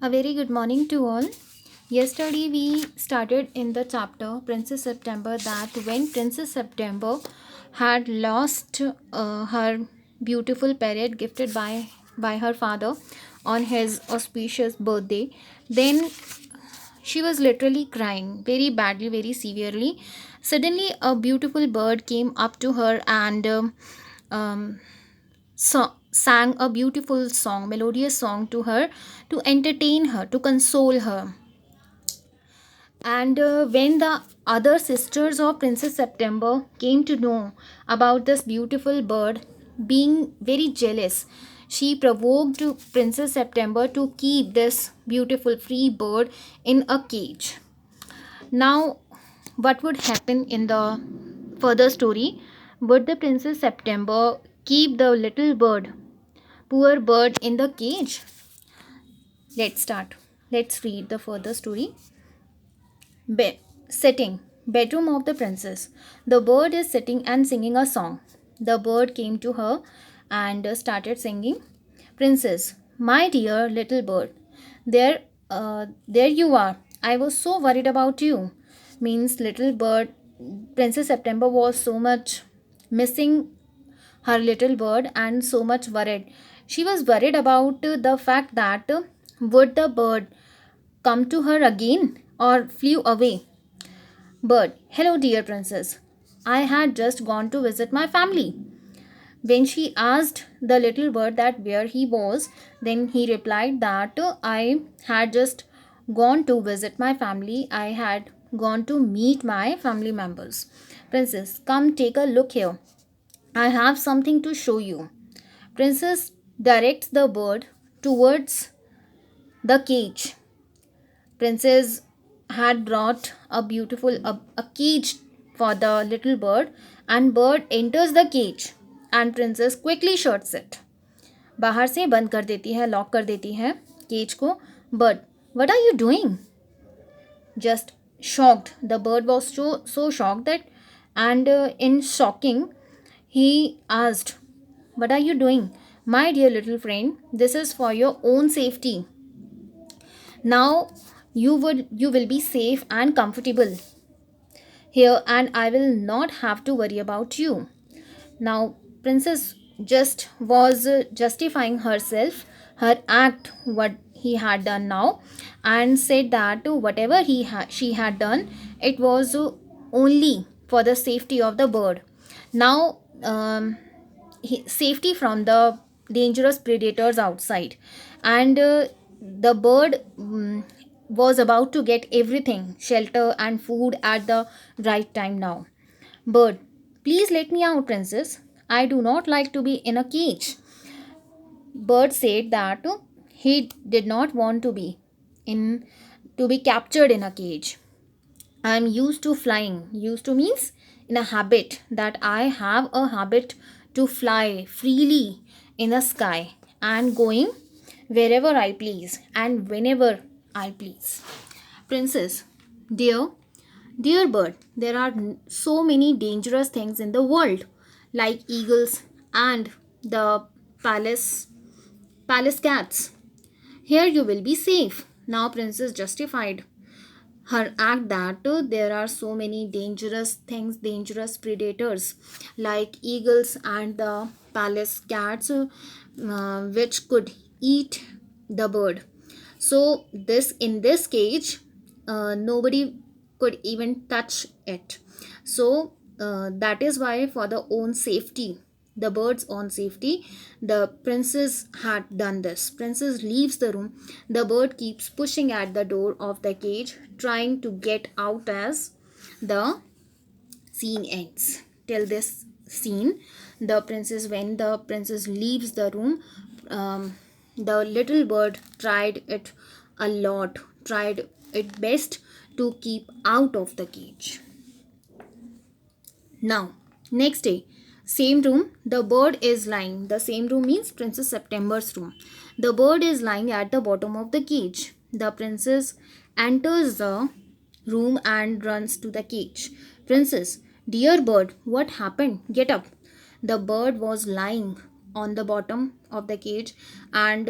A very good morning to all. Yesterday we started in the chapter Princess September that when Princess September had lost her beautiful parrot gifted by her father on his auspicious birthday, then she was literally crying very badly, very severely. Suddenly, a beautiful bird came up to her and um, sang a beautiful song, melodious song to her to entertain her, to console her. And when the other sisters of Princess September came to know about this beautiful bird, being very jealous, she provoked Princess September to keep this beautiful free bird in a cage. Now, what would happen in the further story? Would the Princess September keep the little bird, poor bird, in the cage? Let's start. Let's read the further story. Setting. Bedroom of the princess. The bird is sitting and singing a song. The bird came to her and started singing. Princess, my dear little bird, there you are. I was so worried about you. Means little bird. Princess September was so much missing her little bird and so much worried. She was worried about the fact that would the bird come to her again or flew away. Bird, hello, dear princess. I had just gone to visit my family. When she asked the little bird that where he was, then he replied that I had just gone to visit my family. I had gone to meet my family members. Princess, come take a look here. I have something to show you. Princess directs the bird towards the cage. Princess had brought a beautiful a cage for the little bird, and bird enters the cage and princess quickly shuts it. बाहर से बंद कर देती है, lock कर देती है cage को. Bird, what are you doing? Just shocked. The bird was so shocked that, and in shocking, he asked, "What are you doing, my dear little friend? This is for your own safety. Now you will be safe and comfortable here, and I will not have to worry about you." Now princess just was justifying herself, her act, what he had done now, and said that whatever she had done, it was only for the safety of the bird. Now safety from the dangerous predators outside, and the bird was about to get everything, shelter and food at the right time. Now, bird, please let me out, princess. I do not like to be in a cage. Bird said that he did not want in to be captured in a cage. I am used to flying. Used to means in a habit, that I have a habit to fly freely in the sky and going wherever I please and whenever I please. Princess, dear, dear bird, there are so many dangerous things in the world, like eagles and the palace palace cats. Here you will be safe. Now princess justified her act that there are so many dangerous things, dangerous predators like eagles and the palace cats, which could eat the bird. So this, in this cage, nobody could even touch it. So that is why, for the own safety, the bird's own safety, the princess had done this. Princess leaves the room. The bird keeps pushing at the door of the cage, trying to get out as the scene ends. Till this scene, the princess, when the princess leaves the room, the little bird tried it a lot, tried it best to keep out of the cage. Now, next day, same room, the bird is lying. The same room means Princess September's room. The bird is lying at the bottom of the cage. The princess enters the room and runs to the cage. Princess, dear bird, what happened? Get up. The bird was lying on the bottom of the cage, and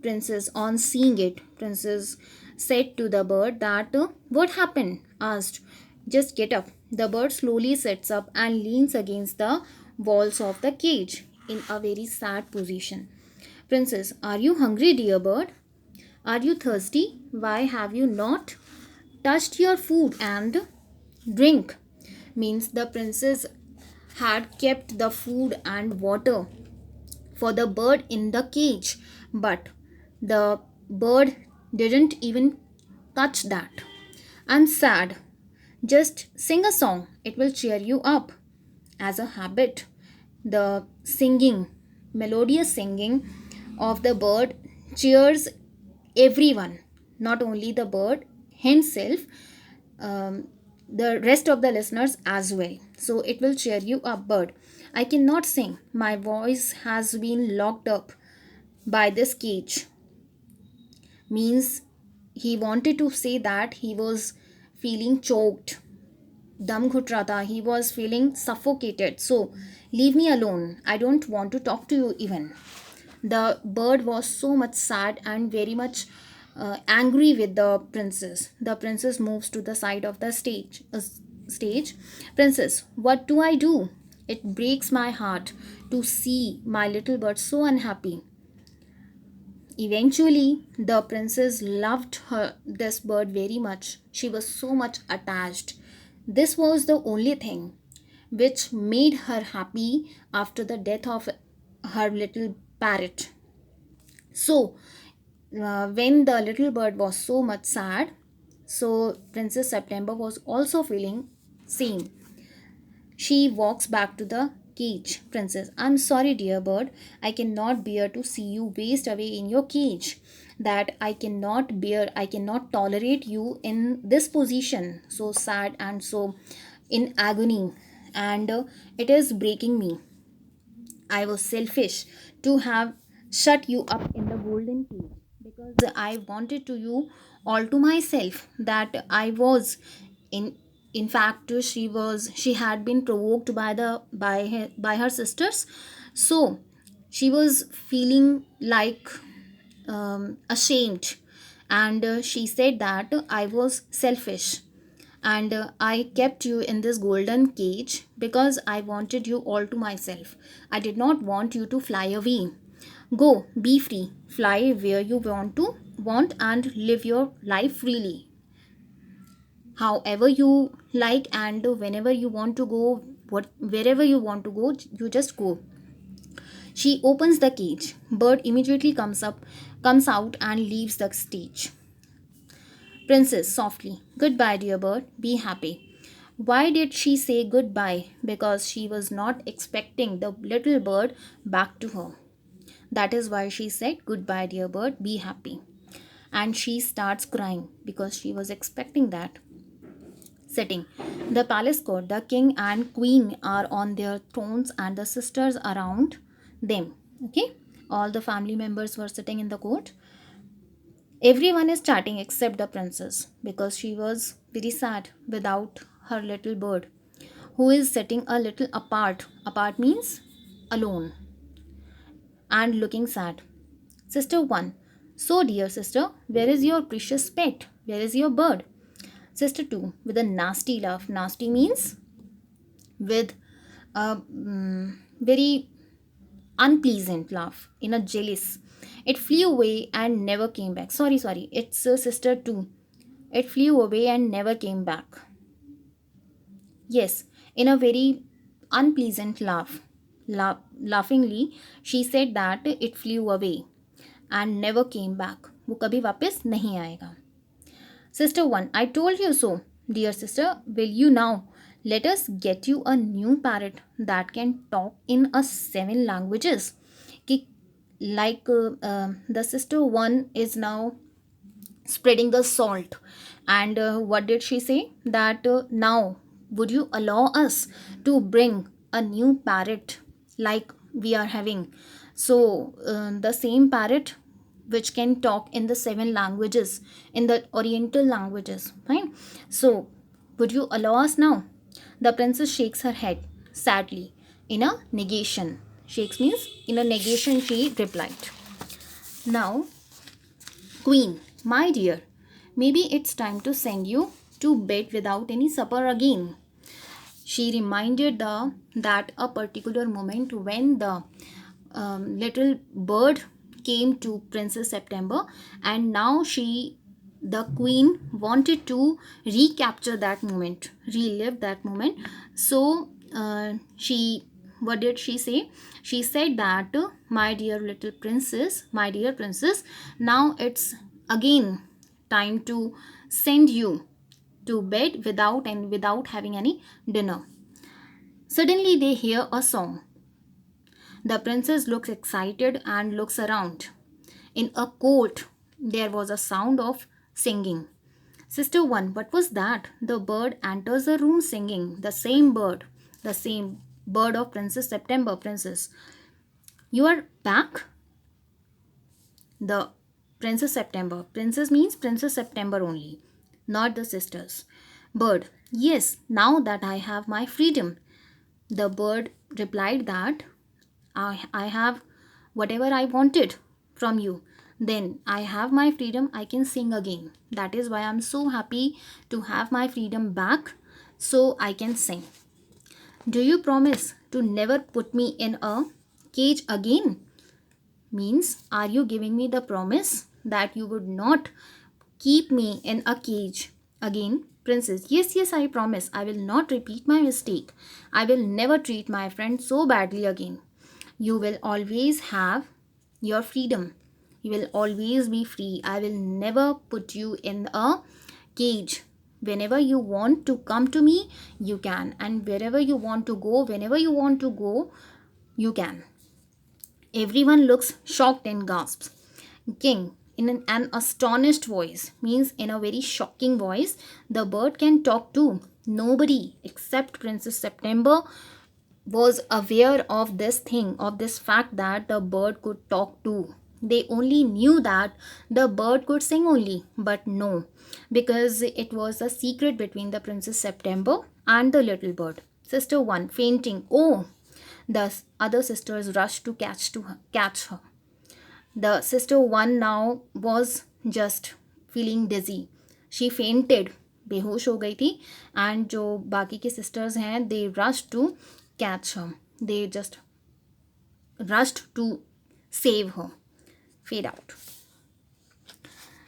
Princess, on seeing it, Princess said to the bird that, what happened? Asked. Just get up. The bird slowly sits up and leans against the walls of the cage in a very sad position. Princess, are you hungry, dear bird? Are you thirsty? Why have you not touched your food and drink? Means the princess had kept the food and water for the bird in the cage, but the bird didn't even touch that. I'm sad. Just sing a song, it will cheer you up. As a habit, the singing, melodious singing of the bird cheers everyone, not only the bird himself, um, the rest of the listeners as well. So it will cheer you up, bird. I cannot sing. My voice has been locked up by this cage. Means he wanted to say that he was feeling choked. Dam घुट रहा था. He was feeling suffocated. So leave me alone. I don't want to talk to you even. The bird was so much sad and very much angry with the princess. The princess moves to the side of the stage. Princess, what do I do? It breaks my heart to see my little bird so unhappy. Eventually, the princess loved this bird very much. She was so much attached. This was the only thing which made her happy after the death of her little parrot. So, when the little bird was so much sad, so Princess September was also feeling same. She walks back to the cage. Princess, I'm sorry, dear bird. I cannot bear to see you waste away in your cage. That I cannot bear, I cannot tolerate you in this position, so sad and so in agony, and it is breaking me. I was selfish to have shut you up in the golden cage because I wanted to you all to myself. That I was in in fact she had been provoked by by her sisters. So she was feeling like ashamed, and she said that I was selfish, and I kept you in this golden cage because I wanted you all to myself. I did not want you to fly away. Go, be free, fly where you want and live your life freely. However you like, and whenever you want to go, wherever you want to go, you just go. She opens the cage. Bird immediately comes out and leaves the stage. Princess softly, goodbye, dear bird, be happy. Why did she say goodbye? Because she was not expecting the little bird back to her. That is why she said, goodbye, dear bird, be happy. And she starts crying because she was expecting that. Setting. The palace court, the king and queen are on their thrones and the sisters around them. Okay, all the family members were sitting in the court. Everyone is chatting except the princess because she was very sad without her little bird, who is sitting a little apart. Apart means alone and looking sad. Sister 1. So, dear sister, where is your precious pet? Where is your bird? Sister 2. With a nasty laugh. Nasty means with a very unpleasant laugh, in a jealous. It flew away and never came back. Sorry, it's sister 2. It flew away and never came back. Yes, in a very unpleasant laugh. Laughingly, she said that it flew away and never came back. वो कभी वापस नहीं आएगा. Sister 1, I told you so. Dear sister, will you now let us get you a new parrot that can talk in a 7 languages? Like the sister 1 is now spreading the salt, and what did she say? That now would you allow us to bring a new parrot like we are having? So the same parrot which can talk in the 7 languages, in the oriental languages, fine. So would you allow us now? The princess shakes her head sadly in a negation. Shakes means in a negation, she replied. Now, Queen, my dear, maybe it's time to send you to bed without any supper again. She reminded that a particular moment when the little bird came to Princess September, and now the queen, wanted to recapture that moment, relive that moment. So what did she say? She said that, my dear little princess, my dear princess, now it's again time to send you to bed without having any dinner. Suddenly they hear a song. The princess looks excited and looks around. In a court there was a sound of singing. Sister 1, what was that? The bird enters the room singing. The same bird of Princess September, princess. You are back? The Princess September. Princess means Princess September only, not the sisters. Bird, yes, now that I have my freedom. The bird replied that I have whatever I wanted from you. Then I have my freedom, I can sing again. That is why I'm so happy to have my freedom back, so I can sing. Do you promise to never put me in a cage again? Means, are you giving me the promise that you would not keep me in a cage again? Princess, yes, yes, I promise. I will not repeat my mistake. I will never treat my friend so badly again. You will always have your freedom. You will always be free. I will never put you in a cage. Whenever you want to come to me, you can. And wherever you want to go, whenever you want to go, you can. Everyone looks shocked and gasps. King, in an astonished voice, means in a very shocking voice, the bird can talk too. Nobody except Princess September was aware of this thing, of this fact that the bird could talk too. They only knew that the bird could sing only, but no, because it was a secret between the Princess September and the little bird. Sister 1 fainting. Oh, the other sisters rushed to catch her. The sister 1 now was just feeling dizzy. She fainted, बेहोश हो गई थी. And जो बाकी के sisters हैं, they rush to catch her. They just rushed to save her. Fade out.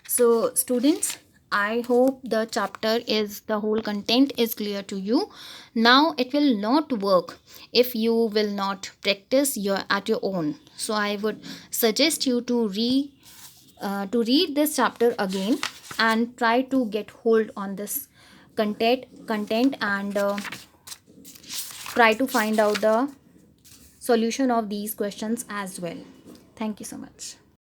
So students, I hope the whole content is clear to you. Now it will not work if you will not practice at your own. So I would suggest you to read this chapter again and try to get hold on this content and try to find out the solution of these questions as well. Thank you so much.